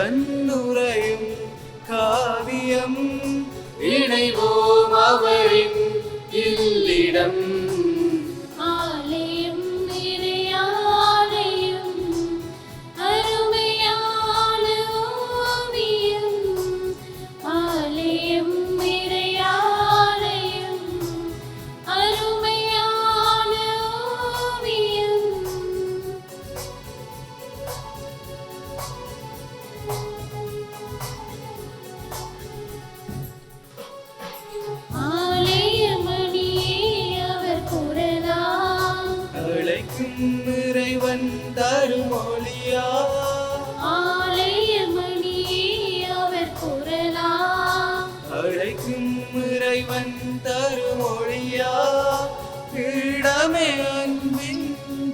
இறைவன் உரையும் காவியம் இணைவோம் அவரின் இல்லிடம். இறைவன் தரும் ஒளியா ஆலயமணியே அவர் குரலா, அழைக்கும் இறைவன் தரும் ஒளியா, பீடமே அன்பின்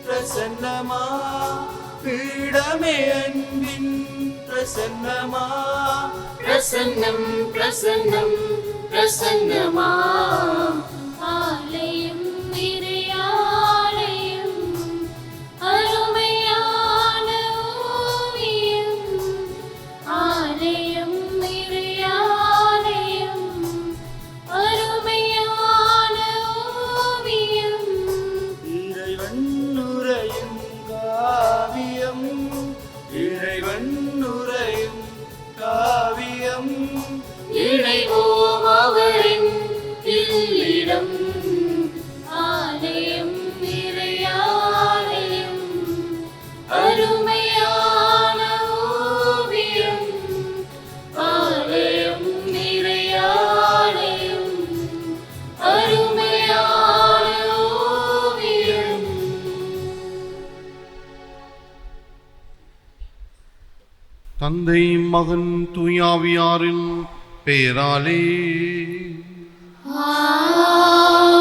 பிரசன்னமா, பீடமே அன்பின் பிரசன்னமா, பிரசன்னம் பிரசன்னம் பிரசன்னமா. ஆலயம் இறையாலயம், அருமையான ஓவியம். ஆலயம் இறையாலயம், அருமையான ஓவியம். இறைவன் உரையும் காவியம், இறைவன் உரையும் காவியம் இணைவோம் அவரின் இல்லிடம். ஆலயம் இறையாலயம், அருமையான ஓவியம். ஆலயம் இறையாலயம், அருமையான ஓவியம். தந்தை மகன் தூயாவியாரின் பெயராலே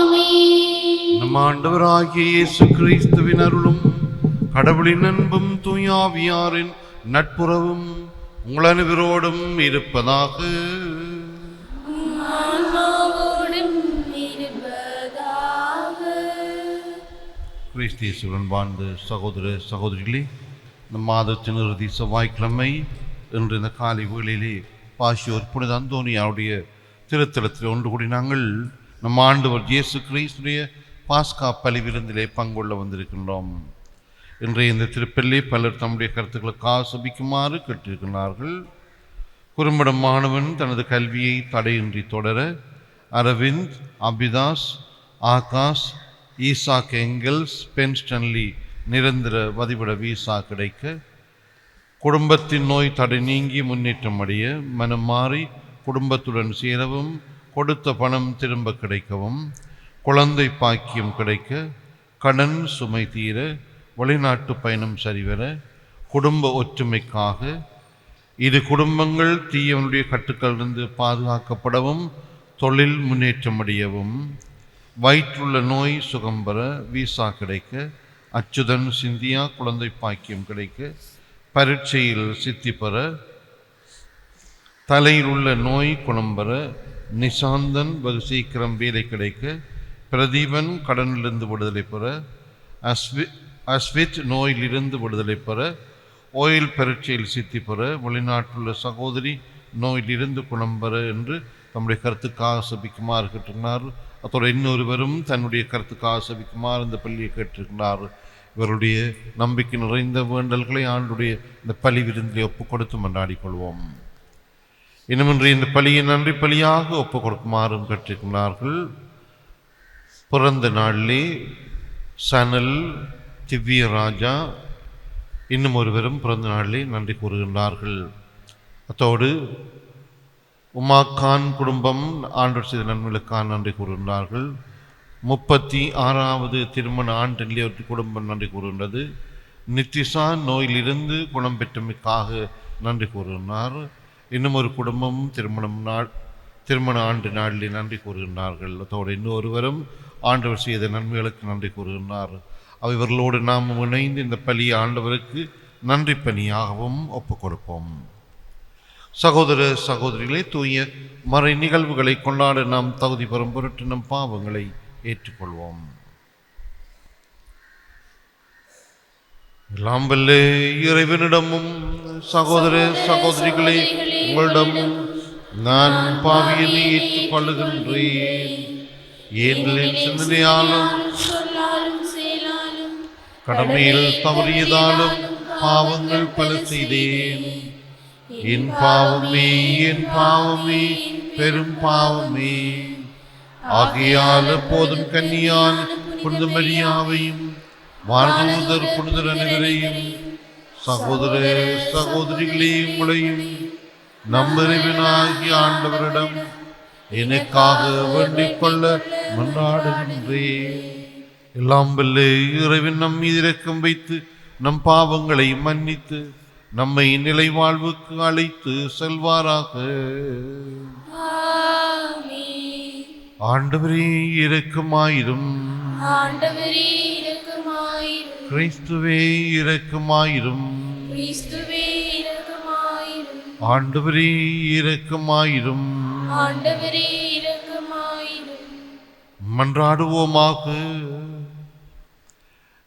ஆமென். நம் ஆண்டவராகிய இயேசு கிறிஸ்துவின் அருளும் கடவுளின் அன்பும் தூயாவியாரின் நட்புறவும் உங்கள் அனைவரோடும் இருப்பதாக. ஆன்மாவோடும் இருப்பதாக. கிறிஸ்து இயேசுவுடன் வாழ்ந்த சகோதர சகோதரிகளே, இந்த மாதத்தின் இறுதி செவ்வாய்க்கிழமை இன்று இந்த காலை வேளையிலே பாசியோர் புனித அந்தோனியாருடைய திருத்தலத்தில் ஒன்று கூடி நாங்கள் நம் ஆண்டவர் இயேசு கிறிஸ்துடைய பாஸ்கா பலி விருந்திலே பங்கொள்ள வந்திருக்கின்றோம். இன்றைய இந்த திருப்பலிலே பலர் தம்முடைய கருத்துக்களுக்கு ஆசபிக்குமாறு கேட்டிருக்கிறார்கள். குறும்படம் மாணவன் தனது கல்வியை தடையின்றி தொடர, அரவிந்த், அபிதாஸ், ஆகாஷ், ஈசாக் எங்கல்ஸ், பென் ஸ்டன்லி நிரந்தர வதிவிட வீசா கிடைக்க, குடும்பத்தின் நோய் தடை நீங்கி முன்னேற்றம் அடைய, மனம் மாறி குடும்பத்துடன் சேரவும், கொடுத்த பணம் திரும்ப கிடைக்கவும், குழந்தை பாக்கியம் கிடைக்க, கடன் சுமை தீர, வெளிநாட்டு பயணம் சரிவர, குடும்ப ஒற்றுமைக்காக, இரு குடும்பங்கள் தீயவனுடைய கட்டுக்களிலிருந்து பாதுகாக்கப்படவும், தொழில் முன்னேற்றம் அடையவும், வயிற்றுள்ள நோய் சுகம் பெற வீசா கிடைக்க, அச்சுதன் சிந்தியா குழந்தை பாக்கியம் கிடைக்க, பரீட்சையில் சித்தி பெற, தலையில் உள்ள நோய் குணம் பெற, நிசாந்தன் வெகு சீக்கிரம் வேலை கிடைக்க, பிரதீபன் கடனிலிருந்து விடுதலை பெற, அஸ்வித் நோயிலிருந்து விடுதலை பெற, ஓயில் பரீட்சையில் சித்தி பெற, வெளிநாட்டுள்ள சகோதரி நோயிலிருந்து குணம் பெற என்று தம்முடைய கருத்துக்காக சபிக்குமாறு கேட்டிருக்கிறார். அத்தோடு இன்னொருவரும் தன்னுடைய கருத்துக்காக சபிக்குமாறு இந்த பள்ளியை கேட்டிருக்கிறார். இவருடைய நம்பிக்கை நிறைந்த வேண்டல்களை ஆண்டுடைய இந்த பலி விருந்திலே ஒப்புக் கொடுத்து மன்றாடிக்கொள்வோம். இன்னுமின்றி இந்த பலியை நன்றி பலியாக ஒப்புக் கொடுக்குமாறும் கேட்டிருக்கிறார்கள். பிறந்த நாளிலே சனல், திவ்ய ராஜா இன்னும் ஒருவரும் பிறந்த நாளிலே நன்றி கூறுகின்றார்கள். அத்தோடு உமாக்கான் குடும்பம் ஆண்டவர் செய்த நன்மைகளுக்கான நன்றி கூறுகின்றார்கள். 36வது திருமண ஆண்டிலே ஒரு குடும்பம் நன்றி கூறுகின்றது. நித்திசா நோயிலிருந்து குணம் பெற்றமைக்காக நன்றி கூறுகின்றார். இன்னும் ஒரு குடும்பம் திருமண ஆண்டு நாளிலே நன்றி கூறுகின்றார்கள். அதோடு இன்னொருவரும் ஆண்டவர் செய்த நன்மைகளுக்கு நன்றி கூறுகின்றார். அவர்களோடு நாம் இணைந்து இந்த பலியை ஆண்டவருக்கு நன்றி பணியாகவும் ஒப்புக் கொடுப்போம். சகோதர சகோதரிகளே, தூய மறை நிகழ்வுகளை கொண்டாட நாம் தகுதி பெறும் பொருட்டு நம் பாவங்களை ஏற்றுக்கொள்வோம். எல்லாம் வல்ல இறைவனிடமும் சகோதர சகோதரிகளே உங்களிடமும் நான் பாவியனை ஏற்றுக்கொள்ளுகின்றேன். ஏனெனில் சிந்தனையாலும் சொல்லாலும் செயலாலும் கடமையில் தவறியதாலும் பாவங்கள் பல செய்தேன். என் பாவமே, என் பாவமே, பெரும் பாவமே. ஆகையால் எப்போதும் கன்னியான புனித மரியாவையும் வாழ்ந்தூதர் புனிதர் அனைவரையும் சகோதர சகோதரிகளே உங்களையும் நம்பறிவனாகிய ஆண்டவரிடம் எனக்காக வேண்டிக் கொள்ள மன்றாடுகின்றேன். எல்லாம் வல்ல இறைவன் நம் மீது இரக்கம் வைத்து நம் பாவங்களை மன்னித்து நம்மை நிலை வாழ்வுக்கு அழைத்து செல்வாராக. ஆமென். ஆண்டவரே இரக்கமாயிரும். ஆண்டவரே இரக்கமாயிரும். கிறிஸ்துவே இரக்கமாயிரும். கிறிஸ்துவே இரக்கமாயிரும். ஆண்டவரே இரக்கமாயிரும். ஆண்டவரே இரக்கமாயிரும். மன்றாடுவோமாக.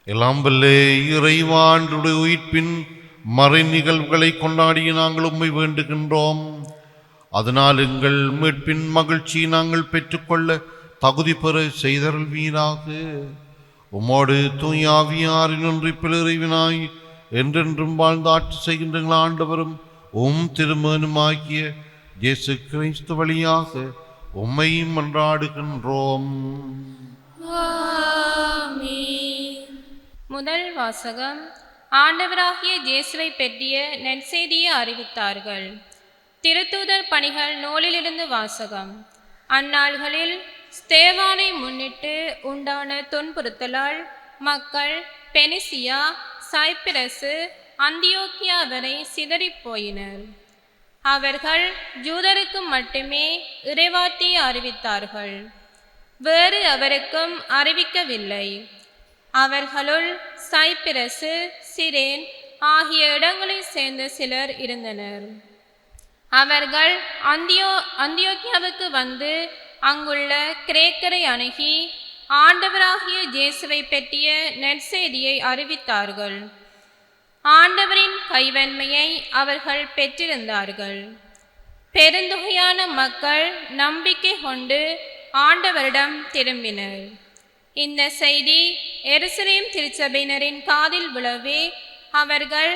எல்லாம் வல்ல இறைவாண்டுடைய உயிர்ப்பின் மறை நிகழ்வுகளை கொண்டாடிய நாங்கள் உம்மை வேண்டுகின்றோம். அதனால் எங்கள் மீட்பின் மகிழ்ச்சி நாங்கள் பெற்றுக்கொள்ள தகுதி பெற செய்தருள்வீராக. உம்மோடு தூய ஆவியாரின் ஒன்றிப்பில் இறைவனாய் என்றென்றும் வாழ்ந்து ஆட்சி செய்கின்ற ஆண்டவரும் திருமகனுமாகிய இயேசு கிறிஸ்து வழியாக உம்மை மன்றாடுகின்றோம். ஆமென். முதல் வாசகம். ஆண்டவராகிய இயேசுவை பற்றிய நற்செய்தியை அறிவித்தார்கள். திருத்தூதர் பணிகள் நூலிலிருந்து வாசகம். அந்நாள்களில் ஸ்தேவானை முன்னிட்டு உண்டான துன்புறுத்தலால் மக்கள் பெனிசியா, சைப்பிரசு, அந்தியோக்கியா வரை சிதறிப் போயினர். அவர்கள் யூதருக்கு மட்டுமே இறைவார்த்தையை அறிவித்தார்கள், வேறு அவருக்கும் அறிவிக்கவில்லை. அவர்களுள் சைப்பிரசு, சிரேன் ஆகிய இடங்களைச் சேர்ந்த சிலர் இருந்தனர். அவர்கள் அந்தியோக்கியாவுக்கு வந்து அங்குள்ள கிரேக்கரை அணுகி ஆண்டவராகிய இயேசுவை பற்றிய நற்செய்தியை அறிவித்தார்கள். ஆண்டவரின் கைவன்மையை அவர்கள் பெற்றிருந்தார்கள். பெருந்தொகையான மக்கள் நம்பிக்கை கொண்டு ஆண்டவரிடம் திரும்பினர். இந்த செய்தி எருசலேம் திருச்சபையினரின் காதில் விழவே அவர்கள்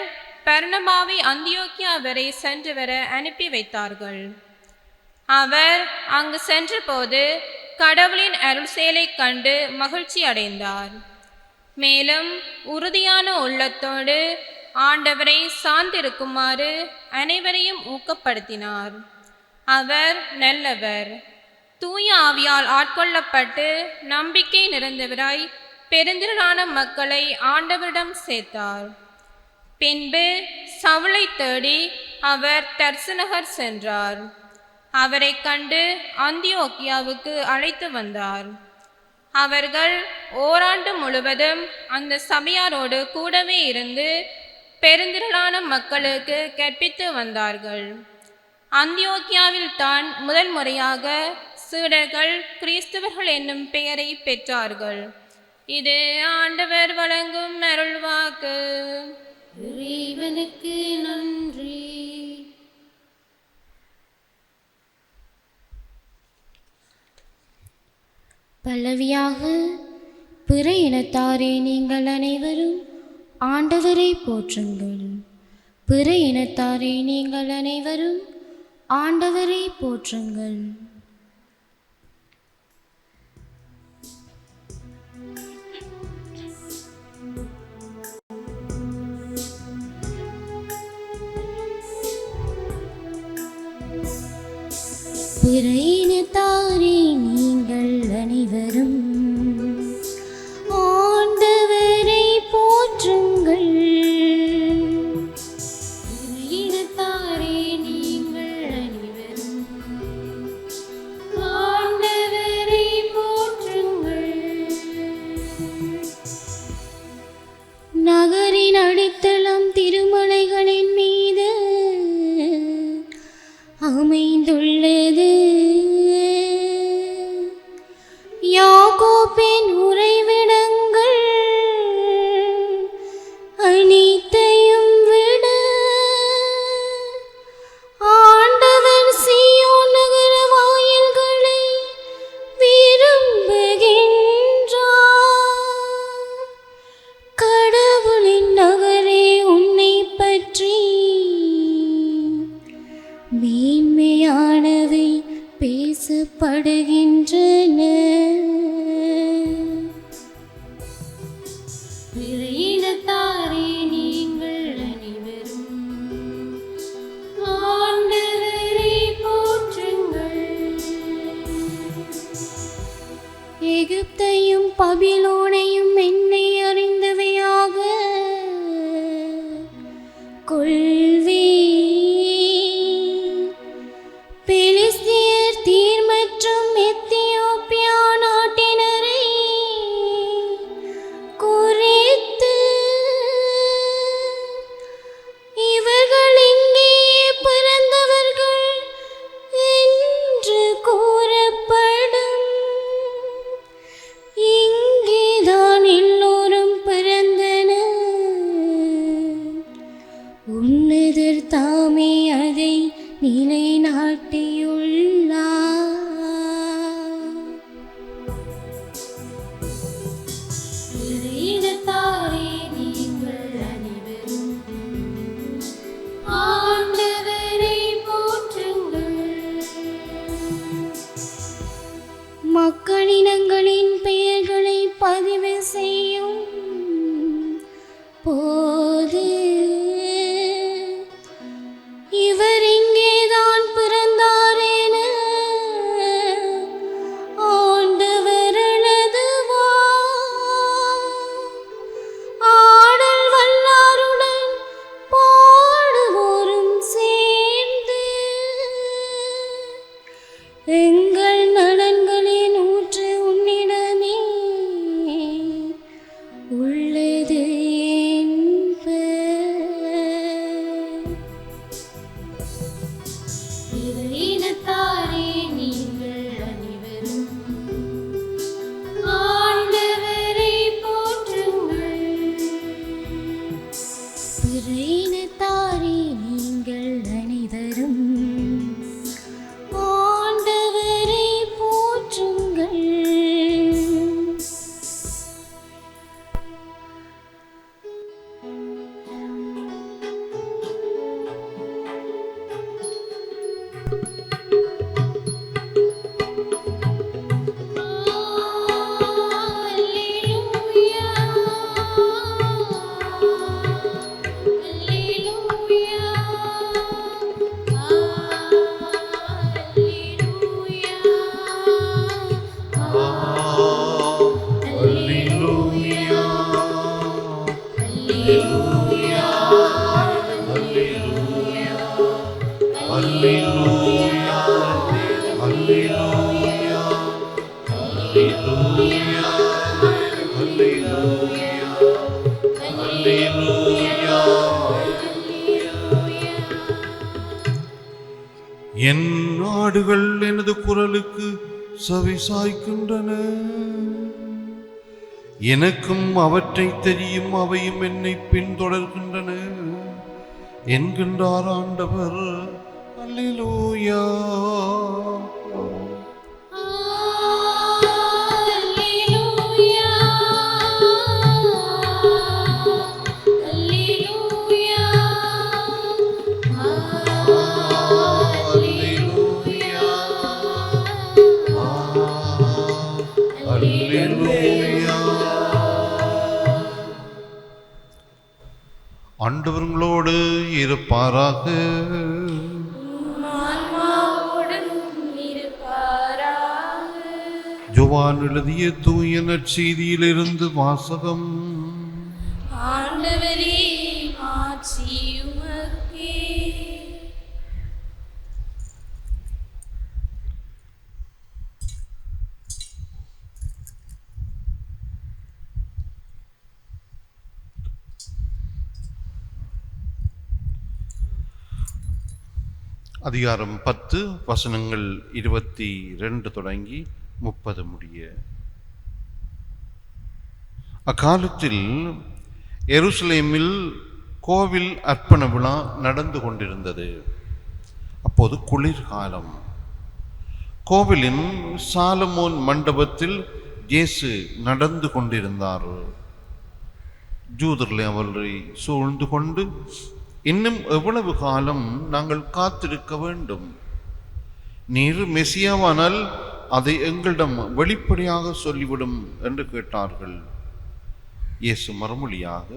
பர்னபாவை அந்தியோக்கியா வரை சென்று வர அனுப்பி வைத்தார்கள். அவர் அங்கு சென்றபோது கடவுளின் அருள் செயலைக் கண்டு மகிழ்ச்சி அடைந்தார். மேலும் உறுதியான உள்ளத்தோடு ஆண்டவரை சார்ந்திருக்குமாறு அனைவரையும் ஊக்கப்படுத்தினார். அவர் நல்லவர், தூய ஆவியால் ஆட்கொள்ளப்பட்டு நம்பிக்கை நிறைந்தவராய் பெருந்திரளான மக்களை ஆண்டவரிடம் சேர்த்தார். பின்பு சவுலை தேடி அவர் தர்சு நகர் சென்றார். அவரை கண்டு அந்தியோக்கியாவுக்கு அழைத்து வந்தார். அவர்கள் ஓராண்டு முழுவதும் அந்த சபையாரோடு கூடவே இருந்து பெருந்திரளான மக்களுக்கு கற்பித்து வந்தார்கள். அந்தியோக்கியாவில் தான் முதல் முறையாக சீடர்கள் கிறிஸ்தவர்கள் என்னும் பெயரை பெற்றார்கள். இது ஆண்டவர் வழங்கும் அருள்வாக்கு. இறைவனுக்கு நன்றி. பல்லவியாக. பிற இனத்தாரே நீங்கள் அனைவரும் ஆண்டவரை போற்றுங்கள். பிற இனத்தாரே நீங்கள் அனைவரும் ஆண்டவரை போற்றுங்கள். பிற இனத்தாரே நீங்கள் அனைவரும் ஆண்டவரை போற்றுங்கள். பிற இனத்தாரே நீங்கள் அனைவரும் ஆண்டவரை போற்றுங்கள். நகரின் அடித்தளம் திருமலைகளின் மீது அமைந்துள்ளது. பாபிலோனையும் என்னை அறிந்தவையாக கொள்வே. பெலிஸ்தியர் தீர் மற்றும் எத்தியோப்பியா நாட்டினரை குறித்து இவர்கள் இங்கே பிறந்தவர்கள் என்று கூறப்படும். இங்கேதான் எல்லோரும் பிறந்தனர். உன்னதர் தாமே அதை நிலைநாட்டியுள்ளார். இறையினத்தாரே நீங்கள் அனைவரும் ஆண்டவரை போற்றுங்கள். மக்களினங்களின் பெயர்களை பதிவு செய்யும் போது இவர் இங்கேதான் பிறந்தார் என ஆண்டவர் எழுதுவார். ஆடல் வல்லாருடன் பாடுவோரும் சேர்ந்து எங்கள் நலன்களின் ஊற்று உன்னிடமே உள்ளது என்பர். இறையினத்தாரே நீங்கள் அனைவரும் ஆண்டவரை போற்றுங்கள். இறையினத்தாரே நீங்கள் அனைவரும் ஆண்டவரை போற்றுங்கள். என் ஆடுகள் எனது குரலுக்கு செவி சாய்க்கின்றன. எனக்கும் அவற்றை தெரியும், அவையும் என்னை பின்தொடர்கின்றன என்கின்றார் ஆண்டவர். அல்லேலூயா. ஆண்டவர்களோடு இருப்பாராக. யோவான் எழுதிய தூய நற்செய்தியிலிருந்து வாசகம். ஆண்டவரே ஆட்சி உமக்கே. அதிகாரம் 10 வசனங்கள் 22 தொடங்கி 30 முடிய. அக்காலத்தில் எருசலேமில் கோவில் அர்ப்பண விழா நடந்து கொண்டிருந்தது. அப்போது குளிர்காலம். கோவிலின் சாலமோன் மண்டபத்தில் இயேசு நடந்து கொண்டிருந்தார். ஜூதர்களை அவரை சூழ்ந்து கொண்டு, இன்னும் எவ்வளவு காலம் நாங்கள் காத்திருக்க வேண்டும்? நீர் மெசியாவானால் அதை எங்களிடம் வெளிப்படையாக சொல்லிவிடும் என்று கேட்டார்கள். இயேசு மறுமொழியாக,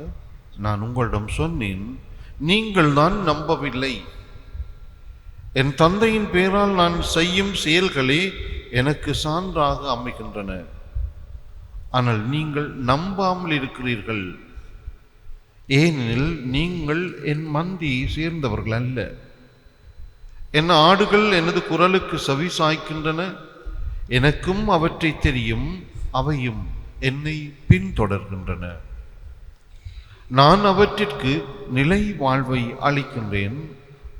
நான் உங்களிடம் சொன்னேன், நீங்கள் தான் நம்பவில்லை. என் தந்தையின் பெயரால் நான் செய்யும் செயல்களே எனக்கு சான்றாக அமைகின்றன. ஆனால் நீங்கள் நம்பாமல் இருக்கிறீர்கள். ஏனெனில் நீங்கள் என் மந்தியை சேர்ந்தவர்கள் அல்ல. என் ஆடுகள் எனது குரலுக்கு செவி சாய்க்கின்றன, எனக்கும் அவற்றை தெரியும், அவையும் என்னை பின்தொடர்கின்றன. நான் அவற்றிற்கு நிலை வாழ்வை அளிக்கின்றேன்,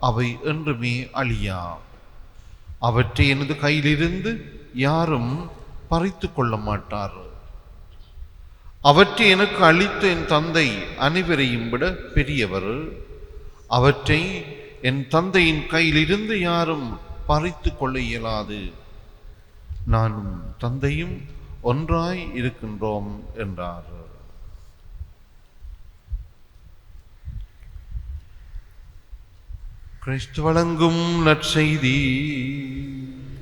அவை என்றுமே அழியா. அவற்றை எனது கையிலிருந்து யாரும் பறித்து கொள்ள மாட்டார். அவற்றை எனக்கு அளித்த என் தந்தை அனைவரையும் விட பெரியவர். அவற்றை என் தந்தையின் கையிலிருந்து யாரும் பறித்து கொள்ள இயலாது. நானும் தந்தையும் ஒன்றாய் இருக்கின்றோம் என்றார். கிறிஸ்து வழங்கும் நற்செய்தி.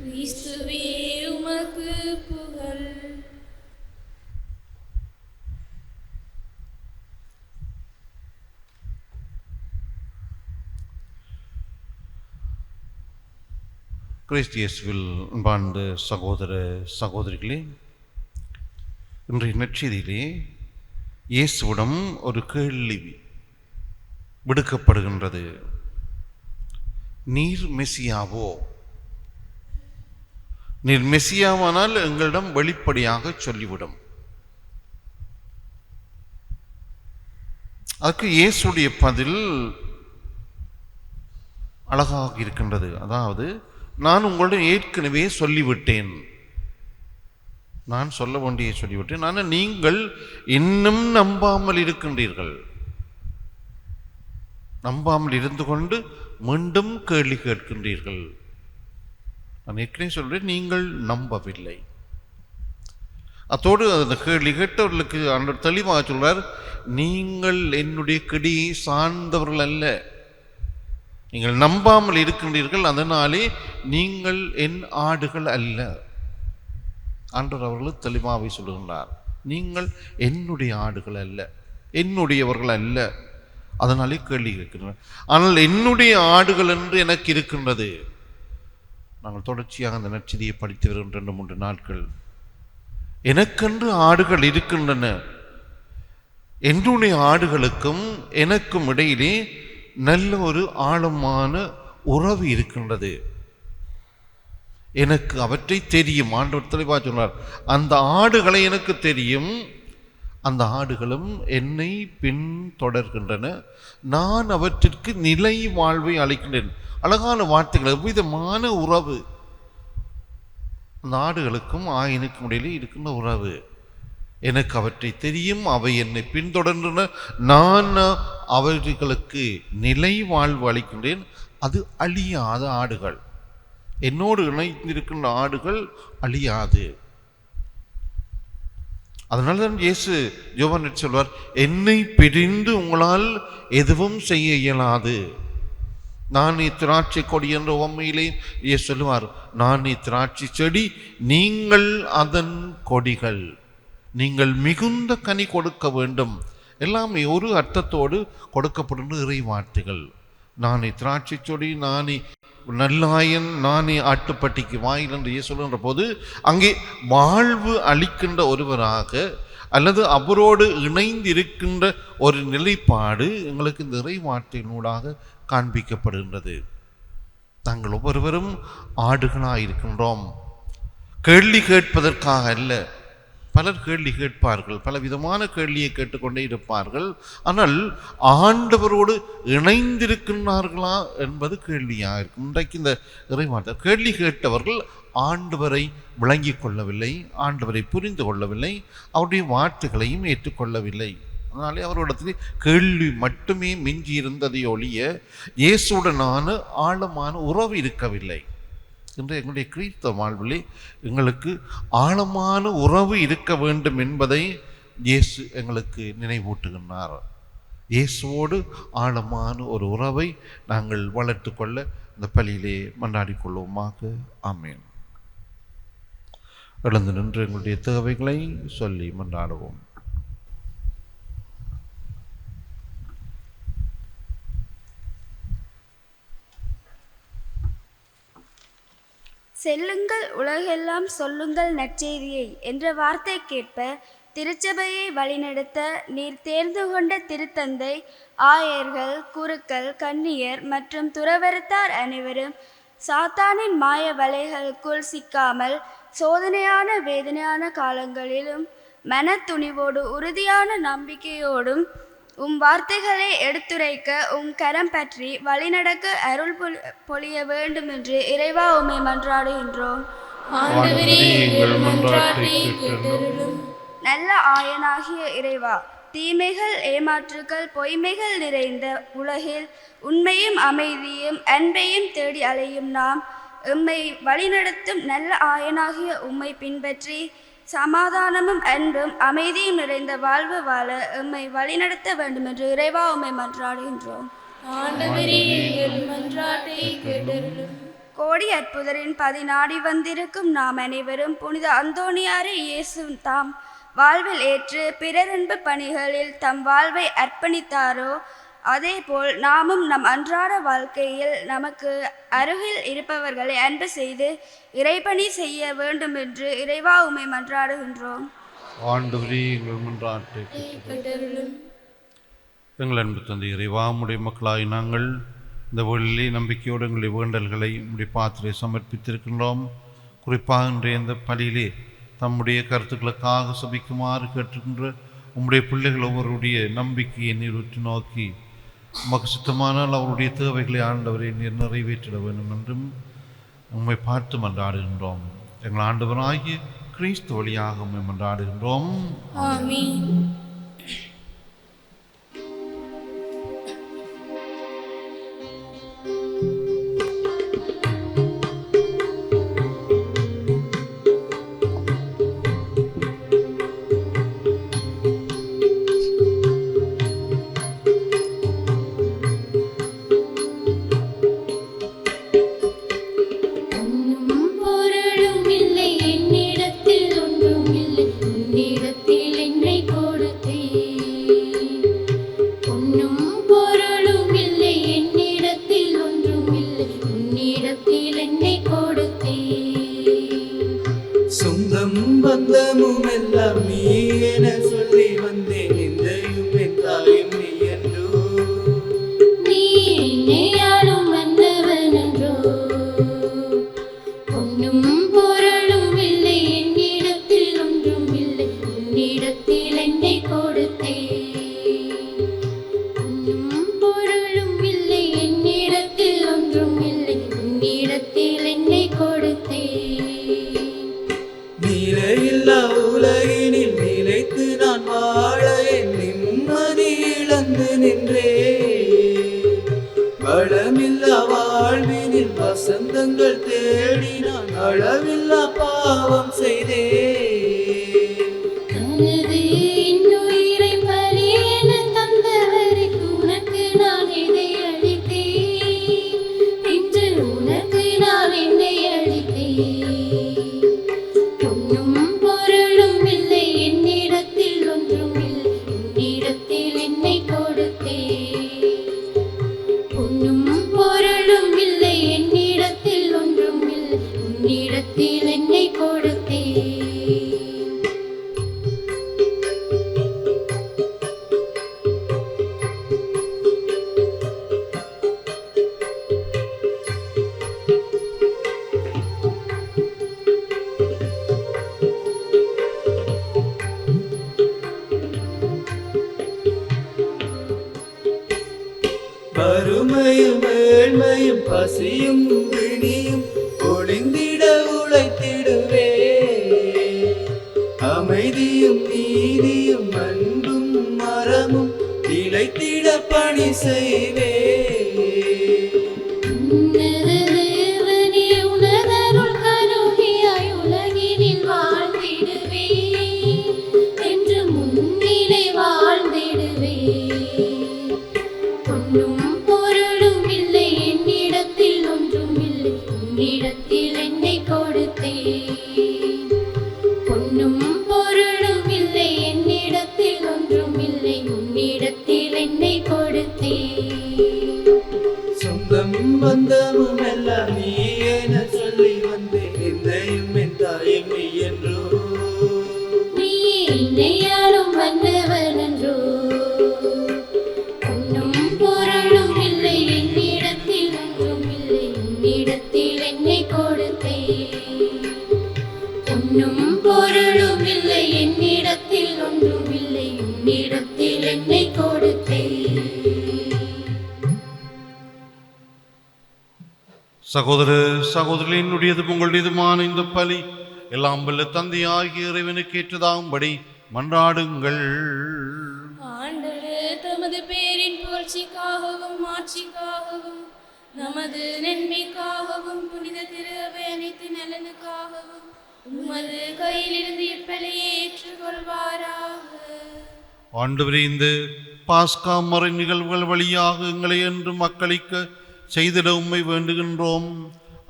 கிறிஸ்துவே உமக்கு புகழ். கிறிஸ்து இயேசுவில் அன்பார்ந்த சகோதர சகோதரிகளே, இன்றைய நற்செய்தியிலே இயேசுவிடம் ஒரு கேள்வி விடுக்கப்படுகின்றது. நீர் மெசியாவோ? நீர் மெசியாவானால் எங்களிடம் வெளிப்படையாக சொல்லிவிடும். அதுக்கு இயேசுடைய பதில் அழகாக இருக்கின்றது. அதாவது, நான் உங்களிடம் ஏற்கனவே சொல்லிவிட்டேன், நான் சொல்ல வேண்டிய சொல்லிவிட்டேன், ஆனால் நீங்கள் இன்னும் நம்பாமல் இருக்கின்றீர்கள். நம்பாமல் இருந்து கொண்டு மீண்டும் கேள்வி கேட்கின்றீர்கள். நான் ஏற்கனவே சொல்றேன், நீங்கள் நம்பவில்லை. அத்தோடு அந்த கேள்வி கேட்டவர்களுக்கு ஆண்டவர் தெளிவாக சொல்றார், நீங்கள் என்னுடைய கிடியை சார்ந்தவர்கள் அல்ல, நீங்கள் நம்பாமல் இருக்கின்றீர்கள், அதனாலே நீங்கள் என் ஆடுகள் அல்ல. ஆண்டவர் அவர்கள் தெளிவாகவே சொல்லுகின்றார், நீங்கள் என்னுடைய ஆடுகள் அல்ல, என்னுடையவர்கள் அல்ல, அதனாலே கேள்வி கேட்கின்றனர். ஆனால் என்னுடைய ஆடுகள் என்று எனக்கு இருக்கின்றது. நாங்கள் தொடர்ச்சியாக அந்த நற்செய்தியை படித்து வருகின்ற 2-3 நாட்கள். எனக்கென்று ஆடுகள் இருக்கின்றன. என்னுடைய ஆடுகளுக்கும் எனக்கும் இடையிலே நல்ல ஒரு ஆழமான உறவு இருக்கின்றது. எனக்கு அவற்றை தெரியும். ஆண்டவர் தெளிவாக சொன்னார், அந்த ஆடுகளை எனக்கு தெரியும், அந்த ஆடுகளும் என்னை பின்தொடர்கின்றன, நான் அவற்றிற்கு நிலை வாழ்வை அளிக்கின்றேன். அழகான வார்த்தைகள், எவ்விதமான உறவு! அந்த ஆடுகளுக்கும் ஆயனுக்கும் இடையிலே இருக்கின்ற உறவு. எனக்கு அவற்றை தெரியும், அவை என்னை பின்தொடர்கின்றன, நான் அவர்களுக்கு நிலை வாழ்வு அளிக்கின்றேன். அது அழியாத ஆடுகள். என்னோடு இணைந்திருக்கின்ற ஆடுகள் அழியாது. அதனால்தான் இயேசு யோவான் சொல்வார், என்னை பிரிந்து உங்களால் எதுவும் செய்ய இயலாது. நான் திராட்சை கொடி என்ற உவமையிலே இயேசு சொல்லுவார், நான் திராட்சை செடி, நீங்கள் அதன் கொடிகள், நீங்கள் மிகுந்த கனி கொடுக்க வேண்டும். எல்லாமே ஒரு அர்த்தத்தோடு கொடுக்கப்படுகின்ற இறை வார்த்தைகள். நானே திராட்சை செடி, நானே நல்லாயன், நானே ஆட்டுப்பட்டிக்கு வாயில் என்று சொல்லுகின்ற போது அங்கே வாழ்வு அளிக்கின்ற ஒருவராக அல்லது அவரோடு இணைந்து இருக்கின்ற ஒரு நிலைப்பாடு எங்களுக்கு இந்த இறை வார்த்தையினூடாக காண்பிக்கப்படுகின்றது. நாங்கள் ஒவ்வொருவரும் ஆடுகளாயிருக்கின்றோம். கேள்வி கேட்பதற்காக அல்ல. பலர் கேள்வி கேட்பார்கள், பல விதமான கேள்வியை கேட்டுக்கொண்டே இருப்பார்கள். ஆனால் ஆண்டவரோடு இணைந்திருக்கின்றார்களா என்பது கேள்வியாக இருக்கும். இன்றைக்கு இந்த இறைவார்த்தை, கேள்வி கேட்டவர்கள் ஆண்டவரை விளங்கிக் கொள்ளவில்லை, ஆண்டவரை புரிந்து கொள்ளவில்லை, அவருடைய வார்த்தைகளையும் ஏற்றுக்கொள்ளவில்லை. அதனாலே அவரிடத்தில் கேள்வி மட்டுமே மிஞ்சி இருந்ததை ஒழிய இயேசுடனான ஆழமான உறவு இருக்கவில்லை. இன்று எங்களுடைய கிறிஸ்தவ வாழ்விலே எங்களுக்கு ஆழமான உறவு இருக்க வேண்டும் என்பதை இயேசு எங்களுக்கு நினைவூட்டுகின்றார். இயேசுவோடு ஆழமான ஒரு உறவை நாங்கள் வளர்த்து கொள்ள இந்த பலியிலே மன்றாடிக் கொள்வோமாக. ஆமேன். எழுந்து நின்று எங்களுடைய தேவைகளை சொல்லி மன்றாடுவோம். செல்லுங்கள் உலகெல்லாம் சொல்லுங்கள் நற்செய்தியை என்ற வார்த்தை கேட்ப திருச்சபையை வழிநடத்த நீர் தேர்ந்து கொண்ட திருத்தந்தை, ஆயர்கள், குருக்கள், கன்னியர் மற்றும் துறவரத்தார் அனைவரும் சாத்தானின் மாய வலைகளுக்குள் சிக்காமல் சோதனையான வேதனையான காலங்களிலும் மன துணிவோடு உறுதியான நம்பிக்கையோடும் உம் வார்த்தைகளை எடுத்துரைக்க உம் கரம் பற்றி வழிநடக்க அருள் பொழிய வேண்டும் என்று இறைவா உம்மை மன்றாடுகின்றோம். நல்ல ஆயனாகிய இறைவா, தீமைகள், ஏமாற்றுகள், பொய்மைகள் நிறைந்த உலகில் உண்மையும் அமைதியும் அன்பையும் தேடி அலையும் நாம் எம்மை வழிநடத்தும் நல்ல ஆயனாகிய உம்மை பின்பற்றி சமாதானமும் அன்பும் அமைதியும் நிறைந்த வாழ்வு வாழ எம்மை வழிநடத்த வேண்டும் என்று இறைவா உம்மை மன்றாடுகின்றோம். கோடி அற்புதரின் பதி நாடி வந்திருக்கும் நாம் அனைவரும் புனித அந்தோணியாரை இயேசு தாம் வாழ்வில் ஏற்று பிறரன்பு பணிகளில் தம் வாழ்வை அர்ப்பணித்தாரோ அதேபோல் நாமும் நம் அன்றாட வாழ்க்கையில் நமக்கு அருகில் இருப்பவர்களை அன்பு செய்து இறைபணி செய்ய வேண்டும் என்று இறைவா உம்மை மன்றாடுகின்றோம். எங்கள் அன்பு தந்தை இறைவா, உம்முடைய மக்களாய் நாங்கள் இந்த வழியிலே நம்பிக்கையோடு எங்களுடைய வேண்டல்களை உம்முடைய பாத்திரை சமர்ப்பித்திருக்கின்றோம். குறிப்பாக இன்றைய இந்த பலியிலே தம்முடைய கருத்துக்களுக்காக சபிக்குமாறு கேட்டுக்கின்ற உம்முடைய பிள்ளைகள் ஒவ்வொருடைய நம்பிக்கையை நீருற்று நோக்கி உமக்கு சுத்தமானால் அவருடைய தேவைகளை ஆண்டவரை நீர் நிறைவேற்றிட வேண்டும் என்றும் உம்மை பார்த்து மன்றாடுகின்றோம். எங்கள் ஆண்டவராகிய கிறிஸ்து வழியாக உம்மை மன்றாடுகின்றோம். ஆமென். வறுமையும் ஏழ்மையும் பசியும் பிணியும் ஒளிந்திட உழைத்திடுவே, அமைதியும் நீதியும் அன்பும் மரமும் இழைத்திட பணி செய்வே. உன்னிடத்தில் என்னை கொடுத்தேன். இல்லை உன்னிடத்தில் என்னை கொடுத்தேன். சகோதர சகோதரினுடையது உங்களுடையதுமான இந்த பலி எல்லாம் வல்ல தந்தையாகிய இறைவனுக்கு ஏற்றதாகும்படி மன்றாடுங்கள். ஆண்டவர் தமது பேரின் புகழ்ச்சிக்காகவும் ஆட்சிக்காகவும் நமது நன்மைக்காகவும் புனித திரு அவை அனைத்து நலனுக்காகவும் உமது கையிலிருந்து இப்பலியை ஏற்றுக்கொள்வாராக. ஆண்டவரே, இந்த பாஸ்கா மறை நிகழ்வுகள் வழியாக எங்களை என்று மக்களிக்க செய்திட உம்மை வேண்டுகின்றோம்.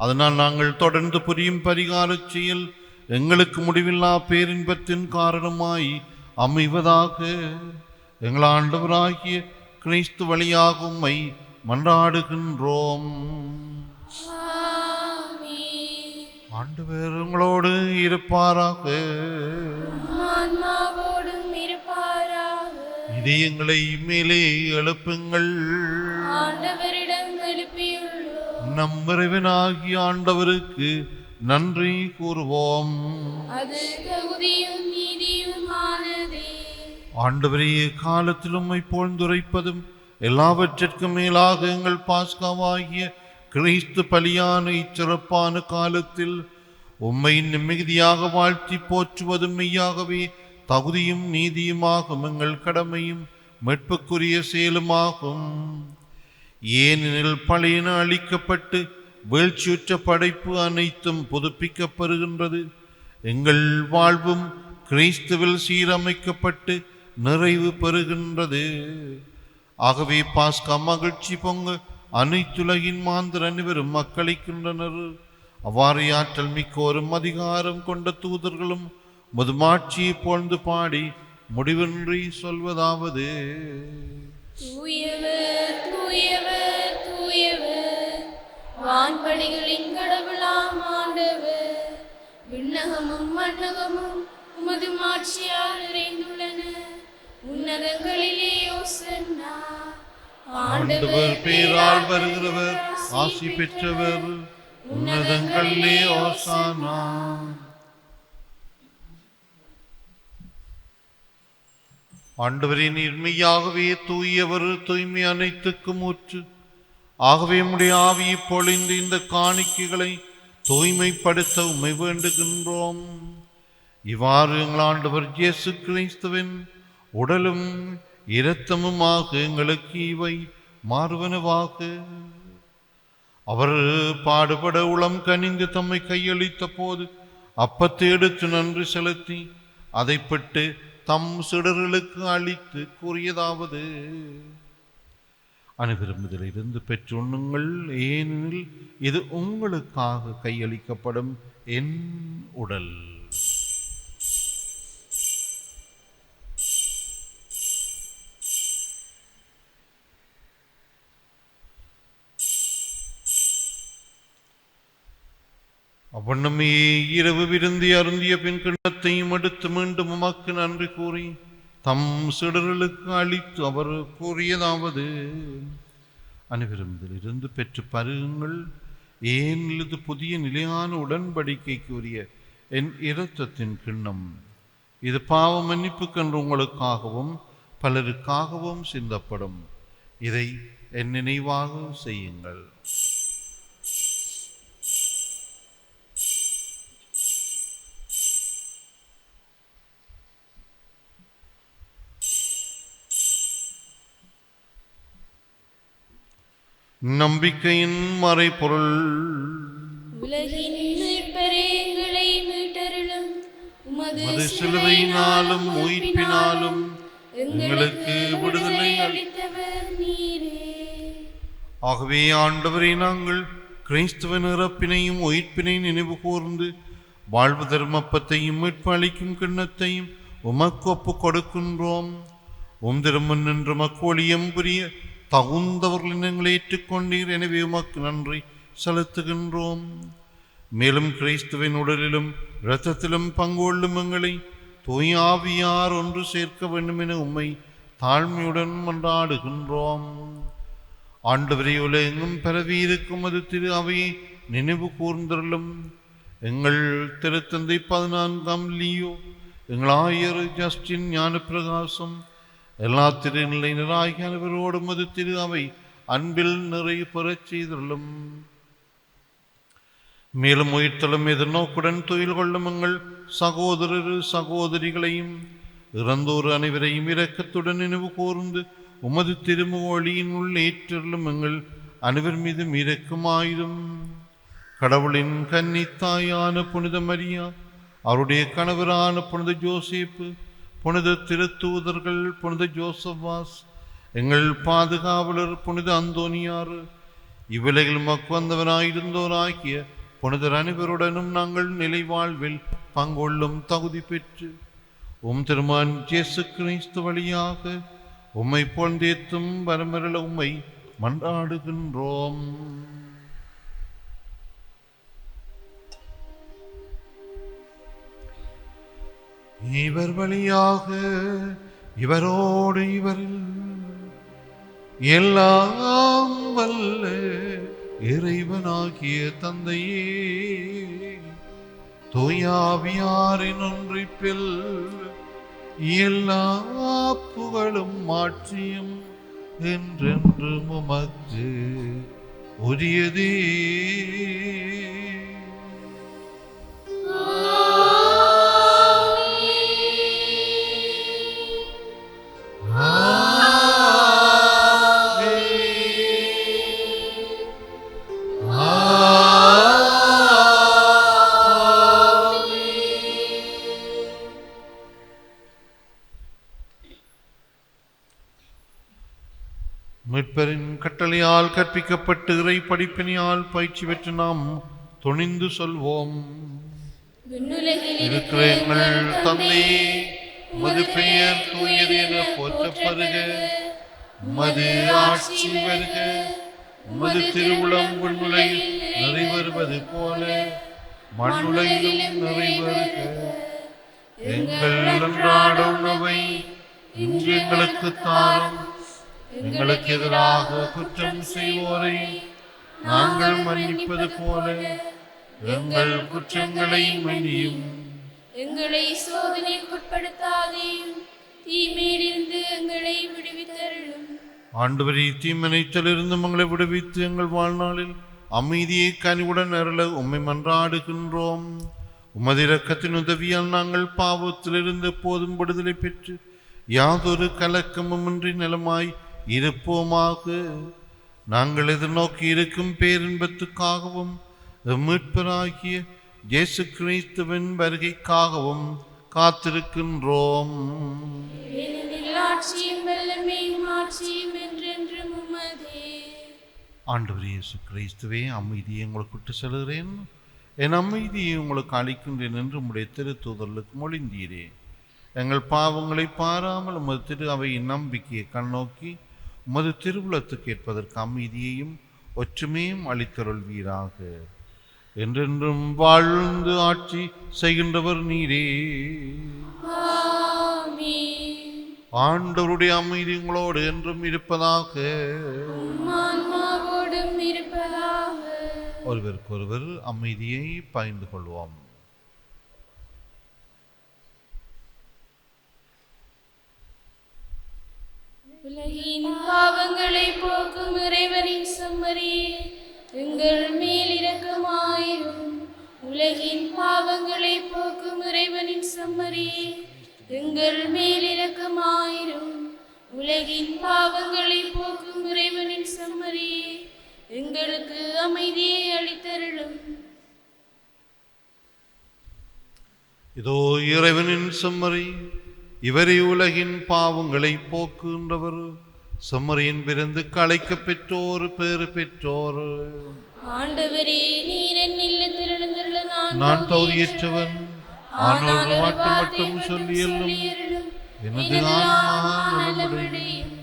அதனால் நாங்கள் தொடர்ந்து புரியும் பரிகாரச் செயல் எங்களுக்கு முடிவில்லா பேரின்பத்தின் காரணமாய் அமைவதாக. எங்கள் ஆண்டவராகிய கிறிஸ்து வழியாக உம்மை மன்றாடுகின்றோம். ஆண்டவர் உங்களோடு இருப்பாராக. ஆன்மாவோடும் இருப்பாராக. இதயங்களை மேலே எழுப்புங்கள். ஆண்டவரிடம் எழுப்பியுள்ளோம். நம் இறைவனாகிய ஆண்டவருக்கு நன்றி கூறுவோம். அது தகுதியும் நீதியுமானதே. ஆண்டவரே, காலத்தில் உம்மை போழ்ந்துரைப்பதும் எல்லாவற்றிற்கும் மேலாக எங்கள் பாஸ்காவாகிய கிறிஸ்து பலியான இச்சிறப்பான காலத்தில் உம்மை நிம்மதியாக வாழ்த்தி போற்றுவதும் மெய்யாகவே தகுதியும் நீதியுமாகும் எங்கள் கடமையும் மீட்புக்குரிய செயலுமாகும். ஏனெனில் பழையன அழிக்கப்பட்டு வீழ்ச்சியுற்ற படைப்பு அனைத்தும் புதுப்பிக்கப்படுகின்றது. எங்கள் வாழ்வும் கிறிஸ்துவில் சீரமைக்கப்பட்டு நிறைவு பெறுகின்றது. ஆகவே பாஸ்கா மகிழ்ச்சி பொங்க அனைத்துலகின் மாந்தர் அனைவரும் மக்களிக்கின்றனர். அவ்வாறு ஆற்றல் மிக்கோரும் அதிகாரம் கொண்ட தூதர்களும் முதுமாட்சியை போழ்ந்து பாடி முடிவின்றி சொல்வதாவது: தூயவர் தூயவர் தூயவர், வான்படைகளின் கடவுளாம் ஆண்டவர். விண்ணகமும் மண்ணகமும் உமது மாட்சியால் நிறைந்துள்ளன. உன்னதங்களிலே ஓசன்னா. ஆண்டவர் பேரால் வருகிறவர் ஆசி பெற்றவர். உன்னதங்களிலே ஓசானா. ஆண்டவரே, நீர் மெய்யாகவே தூயவர், தூய்மை அனைத்துக்கும் ஊற்று. ஆகவே உம்முடைய ஆவியை பொழிந்து இந்த காணிக்கைகளை தூய்மைப்படுத்த உம்மை வேண்டுகின்றோம். இவ்வாறு எங்கள் ஆண்டவர் இயேசு கிறிஸ்துவின் உடலும் இரத்தமுமாக எங்களுக்கு இவை மாறுவனவாக. அவர் பாடுபட உளம் கனிந்து தம்மை கையளித்த போது அப்பத்தை எடுத்து நன்றி செலுத்தி அதை பெற்று தம் சிடர்களுக்கு அளித்து கூறியதாவது: அனைவரும் இதிலிருந்து பெற்றுண்ணுங்கள், ஏனெனில் இது உங்களுக்காக கையளிக்கப்படும் என் உடல். அவ்வண்ணமே இரவு விருந்தி அருந்திய பின் கிண்ணத்தையும் எடுத்து மீண்டும் உமக்கு நன்றி கூறி தம் சிடர்களுக்கு அளித்து அவர் கூறியதாவது: அனைவரும் இதிலிருந்து பெற்று பருகுங்கள், ஏனெனில் இது புதிய நிலையான உடன்படிக்கைக்குரிய என் இரத்தத்தின் கிண்ணம். இது பாவ மன்னிப்புக்கென்று உங்களுக்காகவும் பலருக்காகவும் சிந்தப்படும். இதை என் நினைவாக செய்யுங்கள். நம்பிக்கையின் மறைபொருள். உலகின் மீட்பரே, எங்களை மீட்டருளும். உமது சிலுவையினாலும் உயிர்ப்பினாலும் எங்களுக்கு விடுதலை அளித்தவர் நீரே. ஆகவே ஆண்டவரே, நாங்கள் கிறிஸ்துவின் இறப்பினையும் உயிர்ப்பினையும் நினைவு கூர்ந்து வாழ்வு தர்மப்பத்தையும் மீட்பு அளிக்கும் கிண்ணத்தையும் உமக்கு ஒப்புக் கொடுக்கின்றோம். உம் திருமுன் நின்று மக்கோழியம் புரிய தகுந்தவர்களின் எங்களை ஏற்றுக்கொண்டீர். எனவே உமக்கு நன்றி செலுத்துகின்றோம். மேலும் கிறிஸ்துவின் உடலிலும் இரத்தத்திலும் பங்கு கொள்ளும் எங்களை தூய் ஆவியார் ஒன்று சேர்க்க வேண்டும் என உம்மை தாழ்மையுடன் மன்றாடுகின்றோம். ஆண்டவரே, உலகெங்கும் பரவி இருக்கும் அது திரு அவையை நினைவு கூர்ந்தருளும். எங்கள் திருத்தந்தை 14ஆம் லியோ எங்கள் ஆயர் ஜஸ்டின் ஞானப்பிரகாசம் எல்லா திருநிலையினராகிய அனைவரோடும் அது திரு அவை அன்பில் நிறைய பெறச் செய்துள்ளோம். மேலும் உயிர்த்தலும் எதிர்நோக்குடன் துயில் கொள்ளும் எங்கள் சகோதரர் சகோதரிகளையும் இறந்தோர் அனைவரையும் இரக்கத்துடன் நினைவு கூர்ந்து உமது திருமுகொழியின் உள்ளேற்றலும் எங்கள் அனைவர் மீதும் இரக்கமாயிரும். கடவுளின் கன்னித்தாயான புனித மரியா, அவருடைய கணவரான புனித ஜோசேப்பு, புனித திருத்தூதர்கள், புனித ஜோசவாஸ், எங்கள் பாதுகாவலர் புனித அந்தோனியார், இவ்வுலகில் மக்கு வந்தவராயிருந்தோராகிய புனிதர் அனைவருடனும் நாங்கள் நிலை வாழ்வில் பங்கொள்ளும் தகுதி பெற்று திருமான் இயேசு கிறிஸ்து வழியாக உம்மை பொழுந்தேத்தும் வரமருள உம்மை மன்றாடுகின்றோம். இவர் வழியாக இவரோடு இவரில் எல்லாம் வல்ல இறைவனாகிய தந்தையே, தூயாவியாரின் ஒன்றிப்பில் எல்லா புகழும் மாற்றியும் என்றென்றும் உமக்கு உரியதே. மீட்பரின் கட்டளையால் கற்பிக்கப்பட்டு இறை படிப்பினியால் பயிற்சி பெற்று நாம் துணிந்து சொல்வோம். இருக்கிற எங்கள் தந்தையே, உமது பெயர் தூயது என போற்றப்படுக, உமது ஆட்சி வருக, உமது திருவுளம் விண்ணுலகில் நிறைவேறுவது போல மண்ணுலகிலும் நிறைவேறுக. எங்கள் அன்றாட உணவை இன்று எங்களுக்கு தாரும். எங்களுக்கு எதிராக குற்றம் செய்வோரை நாங்கள் மன்னிப்பது போல எங்கள் குற்றங்களை மன்னியும். எங்களை சோதனைக்குட்படுத்தாதேயும், தீமையிலிருந்து எங்களை விடுவித்தருளும். ஆண்டவரே, தீமனைத்திலிருந்து எங்களை விடுவித்து எங்கள் வாழ்நாளில் அமைதியை கனிவுடன் அருள உம்மை மன்றாடுகின்றோம். உமது இரக்கத்தின் உதவியால் நாங்கள் பாவத்திலிருந்து எப்போதும் விடுதலை பெற்று யாதொரு கலக்கமுமின்றி நலமாய் இருப்போமாக. நாங்கள் எதிர்நோக்கி இருக்கும் பேரின்பத்துக்காகவும் மீட்பராகிய இயேசு கிறிஸ்துவின் வருகைக்காகவும் காத்திருக்கின்றோம். ஆண்டவர் இயேசு கிறிஸ்துவே, அமைதியை உங்களுக்கு விட்டு செல்கிறேன், என் அமைதியை உங்களுக்கு அளிக்கின்றேன் என்று உம்முடைய திருத்தூதர்களுக்கு மொழிந்தீரே. எங்கள் பாவங்களை பாராமல் உமது திரு அவையின் நம்பிக்கையை கண்ணோக்கி உமது திருவுளத்துக்கு ஏற்பதற்கு அமைதியையும் ஒற்றுமையும் அளித்தருள்வீராக. என்றென்றும் வாழ்ந்து ஆட்சி செய்கின்றவர் நீரே. ஆண்டவருடைய அமைதி உங்களோடு என்றும் இருப்பதாக. ஒருவருக்கொருவர் அமைதியை பகிர்ந்து கொள்வோம். உலகின் பாவங்களை போக்கும் இறைவனின் செம்மறியே, எங்கள் மேல் இரக்கமாயிரும். உலகின் பாவங்களை போக்கும் இறைவனின் செம்மறியே, எங்கள் மேல் இரக்கமாயிரும். உலகின் பாவங்களை போக்கும் இறைவனின் செம்மறியே, எங்களுக்கு அமைதியை அளித்தருளும். இதோ இறைவனின் செம்மறி, இவரை உலகின் பாவங்களை போக்குகின்றவர். செம்மறியின் பிறந்து களைக்க பெற்றோர் பேறு பெற்றோர். ஆண்டவரே, நீர் என் இல்லத்தில் எழுந்துள்ள நான் தகுதியற்றவன், ஆனால் மட்டும் சொல்லியல்லும் எனது ஆன்மா நலமடையும்.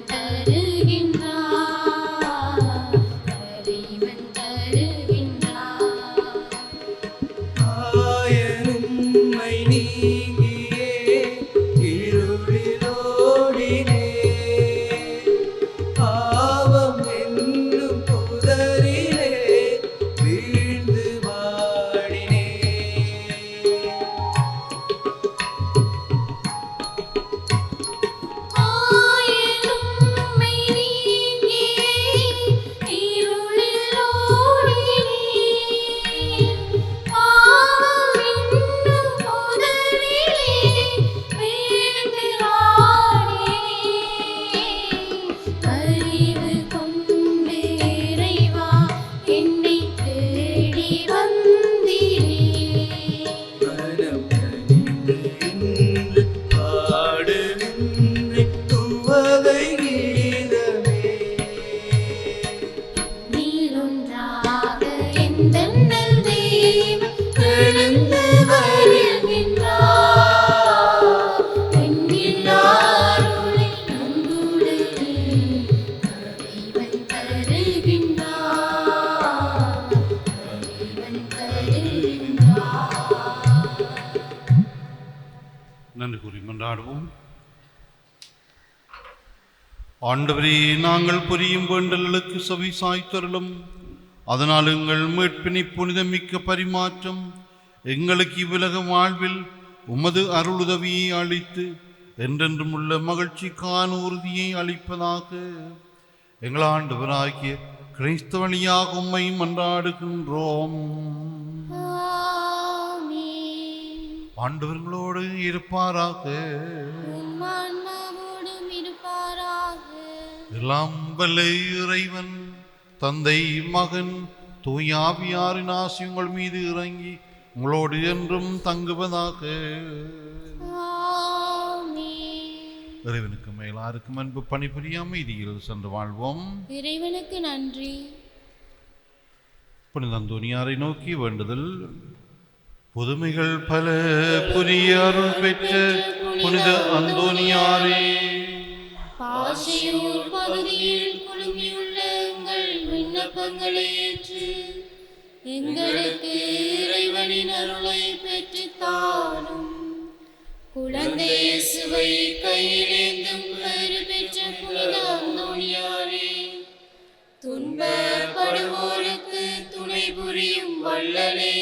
தருகின்றார் எழுந்து வருகின்றார். எண்ணில்லா அருளை அன்புடனே இறைவன் தருகின்றார். இறைவன் தருகின்றார். நன்றி கூறி மன்றாடுவோம். ஆண்டவரே, நாங்கள் புரியும் வேண்டல்களுக்கு செவி சாய்த்தருளும். அதனால் எங்கள் மீட்பினை புனிதமிக்க பரிமாற்றம் எங்களுக்கு இவ்வுலக வாழ்வில் உமது அருளுதவியை அளித்து என்றென்றும் உள்ள மகிழ்ச்சிக்கான உறுதியை அளிப்பதாக எங்கள் ஆண்டவராகிய கிறிஸ்து வழியாக உம்மை மன்றாடுகின்றோம். ஆமென். ஆண்டவர்களோடு இருப்பாராக. உம் ஆன்மாவோடும் இருப்பாராக. எல்லாம் வல்ல இறைவன் தந்தை, மகன், தூய ஆவியாரின் ஆசி உங்கள் மீது இறங்கி உங்களோடு என்றும் தங்குவதாக. ஆமென். இறைவனுக்கு மேலாருக்கும் அன்பு பணிபுரிய அமைதியில் சென்று வாழ்வோம். இறைவனுக்கு நன்றி. புனித அந்தோனியாரை நோக்கி வேண்டுதல். புதுமைகள் பல புரிய அருள் பெற்ற புனித அந்தோனியாரே, பாசியூர் பகுதியில் குழுமியுள்ள எங்கள் விண்ணப்பங்களை ஏற்று எங்களுக்கு இறைவனின் அருளை பெற்றுத் தாரும். குழந்தை இயேசுவை கையிலேந்தும் பேறு பெற்ற புனித அந்தோனியாரே, துன்பப்படுவோருக்கு துணை புரியும் வள்ளலே,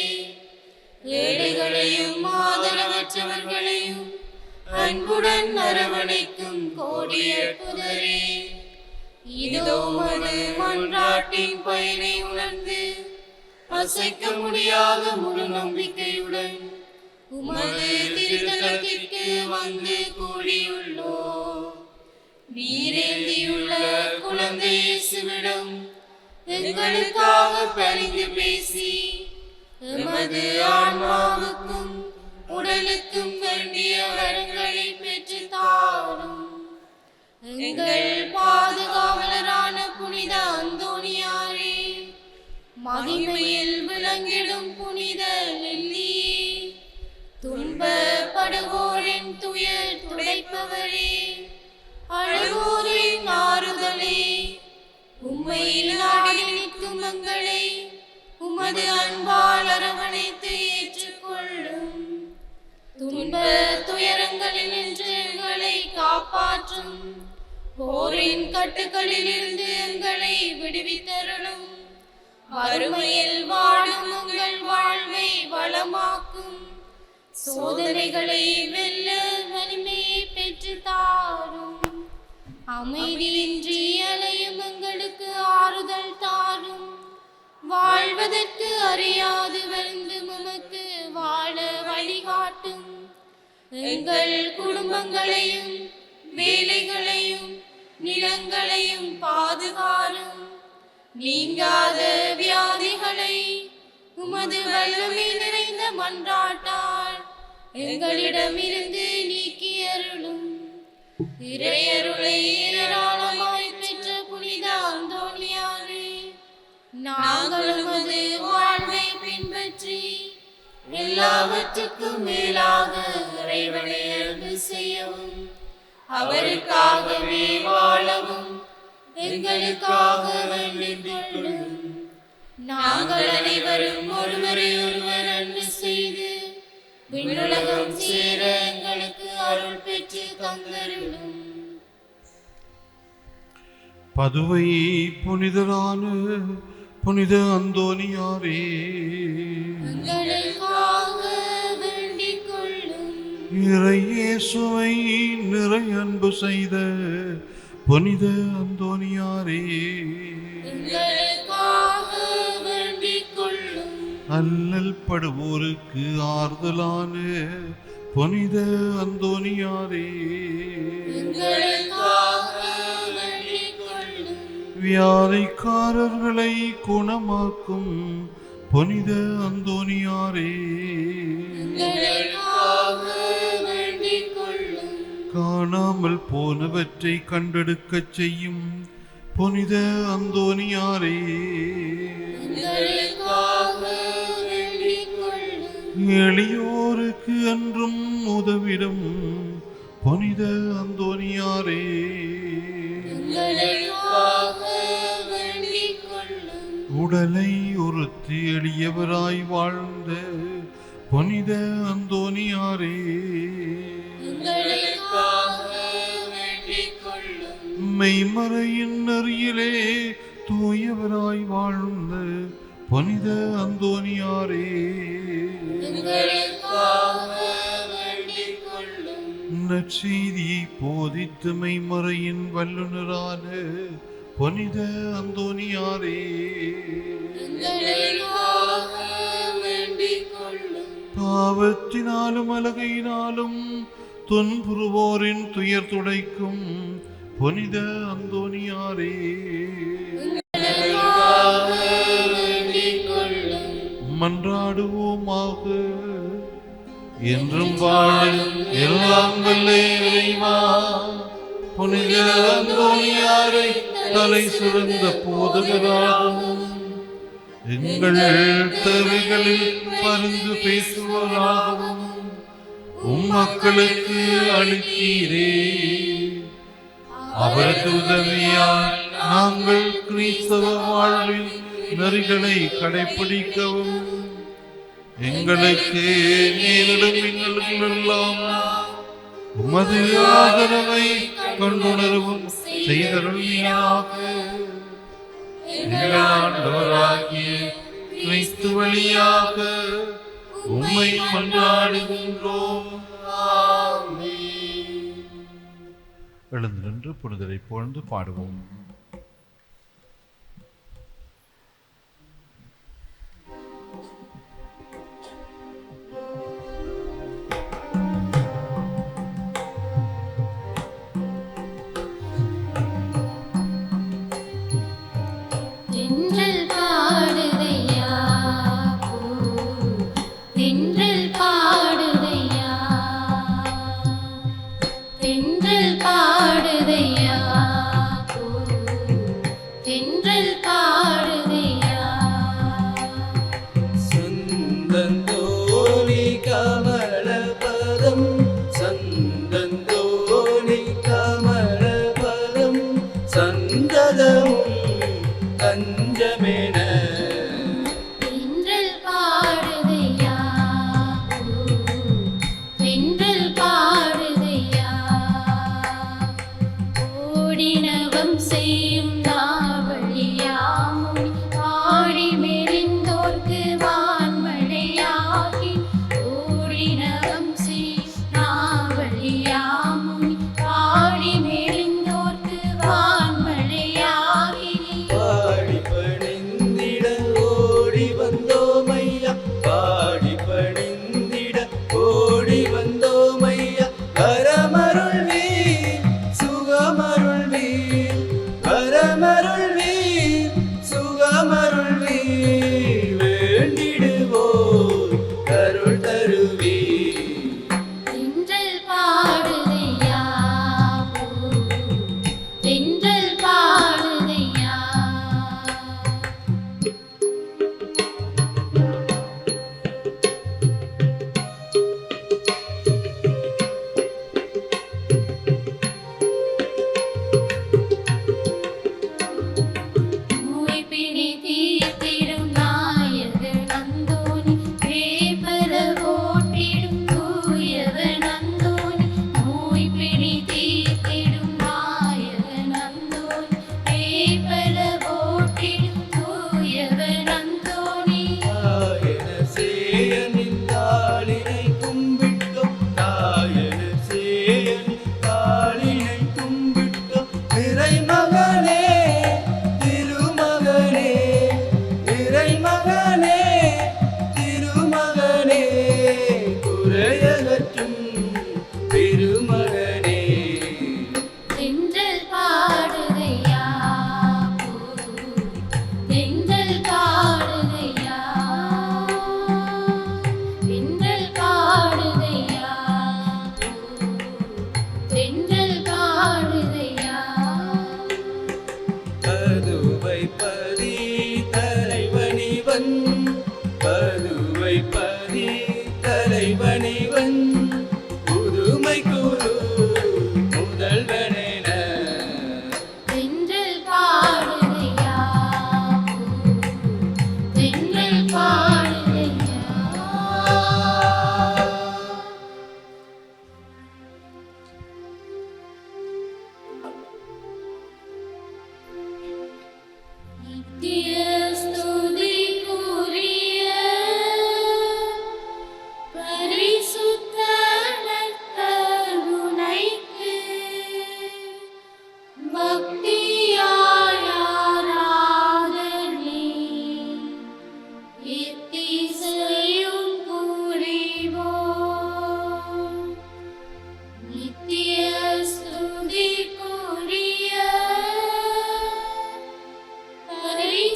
ஏழைகளையும் ஆதரவற்றவர்களையும் அன்புடன் அரவணைக்கும் கோடிய புதரே, இதோ மது மன்றாட்டின் பயனை உணர்ந்து அசைக்க முடியாத முழு நம்பிக்கையுடன் உமது திருத்தலத்திற்கு வந்து கூடியுள்ளோம். நீரேந்தியுள்ள குழந்தை இயேசுவிடம் எங்களுக்காக பரிந்து பேசி எமது ஆன்மாவுக்கும் உடலுக்கும் வேண்டிய வரங்களை பெற்று தாரும். எங்கள் பாதுகாவலரான புனித அந்தோனியாரே, மகிமையில் விளங்கிடும் புனித லில்லியே, துன்பப்படுவோரின் துயர் துடைப்பவரே, அழுவோரின் ஆறுதலே, உம்மை நாடி நிற்கும் எங்களை உமது அன்பால் அரவணைத்து ஏற்றுக்கொள்ளும். துன்ப துயரங்களில் நின்று எங்களை காப்பாற்றும். போரின் கட்டுகளில் இருந்து எங்களை விடுவித்தருளும். வறுமையில் வாழும் உங்கள் வாழ்வை வளமாக்கும். சோதனைகளை வெல்ல வலிமையை பெற்று தாரும். அமைதியின்றி அலையும் எங்களுக்கு ஆறுதல் தாரும். வாழ்வதற்கு அறியாது வந்து உமக்கு வாழ வழிகாட்டும். எங்கள் குடும்பங்களையும் வேலைகளையும் நிலங்களையும் பாதுகாரும். நீங்காத வியாதிகளை உமது வல்லமை நிறைந்த மன்றாட்டால் எங்களிடமிருந்து நீக்கி அருளும். இறையருளை ஏராளமாய் பெற்ற புனித அந்தோனியாரே, நாங்கள் உமது வாழ்வை பின்பற்றி எல்லாவற்றுக்கும் மேலாக இறைவனை அன்பு செய்யவும் அவருக்காகவே வாழவும் எங்களுக்காக வேண்டிக் கொள்ளும். நாங்கள் அனைவரும் ஒருவரை ஒருவர் அன்பு செய்து விண்ணுலகம் சேர எங்களுக்கு அருள் பெற்று தந்தருளும். பதுவை புனிதரான புனித அந்தோனியாரே, எங்களுக்காக வேண்டிக் கொள்ளும். இறையேசுவை நிறை அன்பு செய்த புனித அந்தோனியாரே, எங்களுக்காக வேண்டிக் கொள்ளும். அல்லல் படுவோருக்கு ஆறுதலான புனித அந்தோனியாரே, எங்களுக்காக வேண்டிக் கொள்ளும். வியாதிக்காரர்களை குணமாக்கும் புனித அந்தோனியாரே, எங்களுக்காக வேண்டிக் கொள்ளும். காணாமல் போனவற்றை கண்டெடுக்கச் செய்யும் புனித அந்தோனியாரே, எங்களுக்காக வேண்டிக் கொள்ளும். எளியோருக்கு என்றும் உதவிடும் புனித அந்தோனியாரே, எங்களுக்காக வேண்டிக் கொள்ளும். உடலை ஒருத்தி எளியவராய் வாழ்ந்த புனித அந்தோனியாரே, எங்களுக்காக வேண்டிக் கொள்ளும். மெய்மறையின் நெறியிலே தூயவராய் வாழ்ந்த புனித அந்தோனியாரே, எங்களுக்காக வேண்டிக் கொள்ளும். நற்செய்தியை போதித்து மெய்மறையின் வல்லுநரான புனித அந்தோனியாரே, எங்களுக்காக வேண்டிக் கொள்ளும். பாவத்தினாலும் அலகையினாலும் துன்புறுவோரின் துயர் துடைக்கும் புனித அந்தோனியாரே, எங்களுக்காக வேண்டிக் கொள்ளும். மன்றாடுவோமாக. என்றும் வாழும் எல்லாம் வல்ல இறைவா, புனித அந்தோனியாரை தலை சிறந்த போதகராகவும் எங்கள் தேவைகளில் பரிந்து பேசுவராகவும் மக்களுக்கு அளித்தீரே. அவரது உதவியால் நாங்கள் கிறிஸ்தவ வாழ்வில் நெறிகளை கடைபிடிக்கவும் எங்களுக்கு நேரிடும் இன்னல்களெல்லாம் உமது ஆதரவை கொண்டுணரவும் செய்தருளியாக. எங்கள் ஆண்டவராகிய கிறிஸ்து வழியாக உம்மை மன்றாடுகின்றோம். எழுந்து நின்று புனிதரை புகழ்ந்து பாடுவோம். தென்றல் பாடுதையா பூ, தென்றல் பாடுதையா, தென்றல் பாடுதையா பூ, தென்றல் பாடுதையா. சந்தந்தோனி கமலபதம், சந்தந்தோனி கமலபதம், சந்ததமும் தஞ்சமென. தென்றல் பாடுதையா பூ, தென்றல் பாடுதையா, ஓடினவம் செய்யும் நாவழியா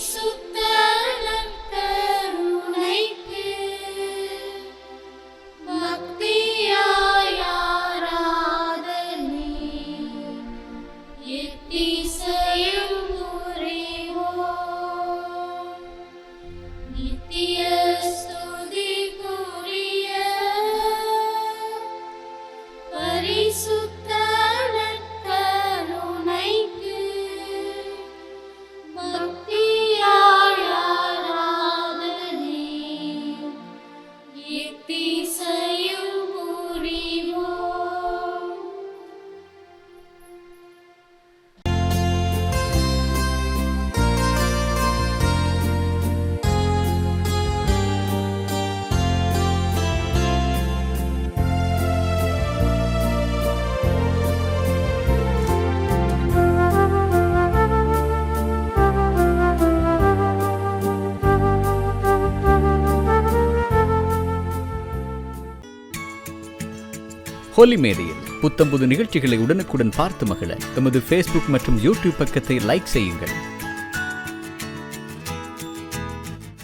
பரிசுத்த நற்கருணைக்கு பக்தியாய் ஆராதனை எத்திசையும் புரிவோம். நித்திய ஸ்துதிக்குரிய பரிசுத்த நற்கருணைக்கு பக்தியாய் ஆராதனை எத்திசையும் புரிவோம். ஹோலி மேடையில் புத்தம்புது நிகழ்ச்சிகளை உடனுக்குடன் பார்த்து மகிழ எமது ஃபேஸ்புக் மற்றும் யூடியூப் பக்கத்தை லைக் செய்யுங்கள்.